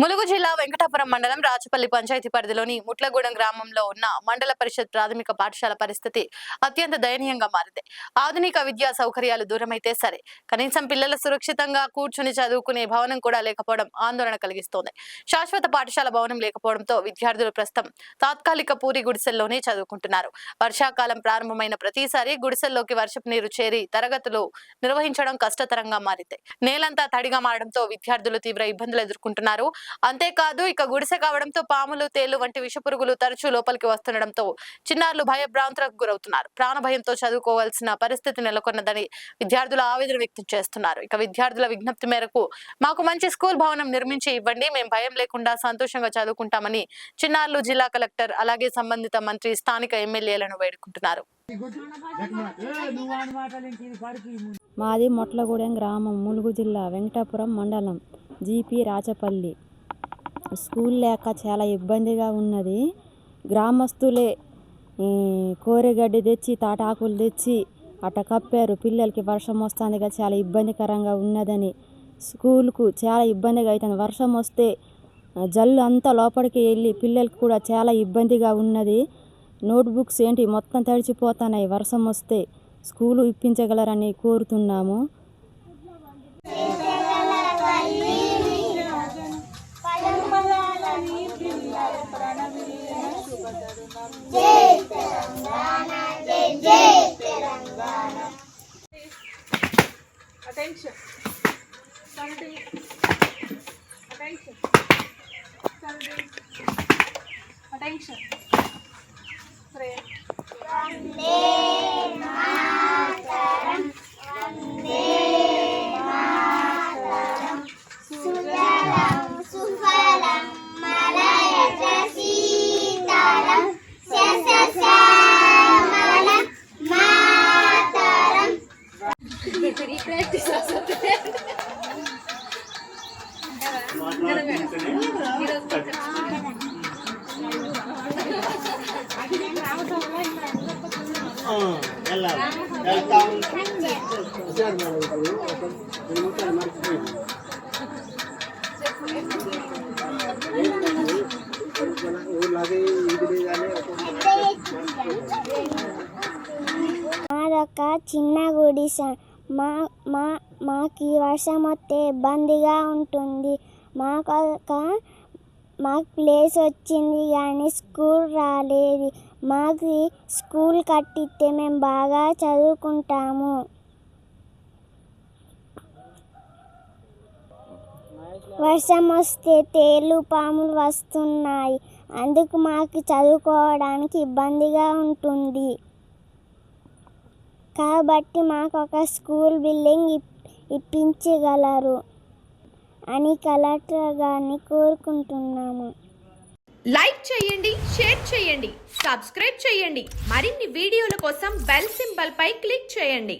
ములుగు జిల్లా వెంకటాపురం మండలం రాచపల్లి పంచాయతీ పరిధిలోని ముట్లగూడెం గ్రామంలో ఉన్న మండల పరిషత్ ప్రాథమిక పాఠశాల పరిస్థితి అత్యంత దయనీయంగా మారింది. ఆధునిక విద్యా సౌకర్యాలు దూరమైతే సరే, కనీసం పిల్లలు సురక్షితంగా కూర్చుని చదువుకునే భవనం కూడా లేకపోవడం ఆందోళన కలిగిస్తోంది. శాశ్వత పాఠశాల భవనం లేకపోవడంతో విద్యార్థులు ప్రస్తుతం తాత్కాలిక పూరి గుడిసెల్లోనే చదువుకుంటున్నారు. వర్షాకాలం ప్రారంభమైన ప్రతిసారి గుడిసెల్లోకి వర్షపు నీరు చేరి తరగతులు నిర్వహించడం కష్టతరంగా మారింది. నేలంతా తడిగా మారడంతో విద్యార్థులు తీవ్ర ఇబ్బందులు ఎదుర్కొంటున్నారు. అంతేకాదు ఇక గుడిసె కావడంతో పాములు, తేళ్లు వంటి విషపురుగులు తరచూ లోపలికి వస్తుండడంతో చిన్నారులు భయభ్రాంతులకు గురవుతున్నారు. ప్రాణ భయంతో చదువుకోవాల్సిన పరిస్థితి నెలకొన్నదని విద్యార్థులు ఆవేదన వ్యక్తం చేస్తున్నారు. ఇక విద్యార్థుల విజ్ఞప్తి మేరకు మాకు మంచి స్కూల్ భవనం నిర్మించి ఇవ్వండి, మేము భయం లేకుండా సంతోషంగా చదువుకుంటామని చిన్నారులు జిల్లా కలెక్టర్ అలాగే సంబంధిత మంత్రి, స్థానిక ఎమ్మెల్యేలను వేడుకుంటున్నారు. మాది ముట్లగూడెం గ్రామం, ములుగు జిల్లా, వెంకటాపురం మండలం, జీపీ రాచపల్లి. స్కూల్ లేక చాలా ఇబ్బందిగా ఉన్నది. గ్రామస్తులే కోరెగడ్డి తెచ్చి, తాటాకులు తెచ్చి అట్ట కప్పారు. పిల్లలకి వర్షం వస్తుందిగా చాలా ఇబ్బందికరంగా ఉన్నదని స్కూల్కు చాలా ఇబ్బందిగా అవుతుంది. వర్షం వస్తే జల్లు అంతా లోపలికి వెళ్ళి పిల్లలకి కూడా చాలా ఇబ్బందిగా ఉన్నది. నోట్బుక్స్ ఏంటి మొత్తం తడిచిపోతున్నాయి. వర్షం వస్తే స్కూలు ఇప్పించగలరని కోరుతున్నాము. Attention. Standing. Attention. Standing. Attention. Pray. Vande Mataram. Vande Mataram. Sujalam Sufalam Malayata Sitaram. Sasasamalam Mataram. Practice మాదొక చిన్న గుడిసె. మాకు ఈ వర్షం వస్తే ఇబ్బందిగా ఉంటుంది. మాకు ప్లేస్ వచ్చింది కానీ స్కూల్ రాలేదు. మాకు స్కూల్ కట్టిస్తే మేము బాగా చదువుకుంటాము. వర్షం వస్తే తేళ్ళు, పాములు వస్తున్నాయి. అందుకు మాకు చదువుకోవడానికి ఇబ్బందిగా ఉంటుంది. కాబట్టి మాకు ఒక స్కూల్ బిల్డింగ్ ఇప్పించగలరు అని కలెక్టర్ గారిని కోరుకుంటున్నాము. లైక్ చేయండి, షేర్ చేయండి, సబ్స్క్రైబ్ చేయండి. మరిన్ని వీడియోల కోసం బెల్ సింబల్ పై క్లిక్ చేయండి.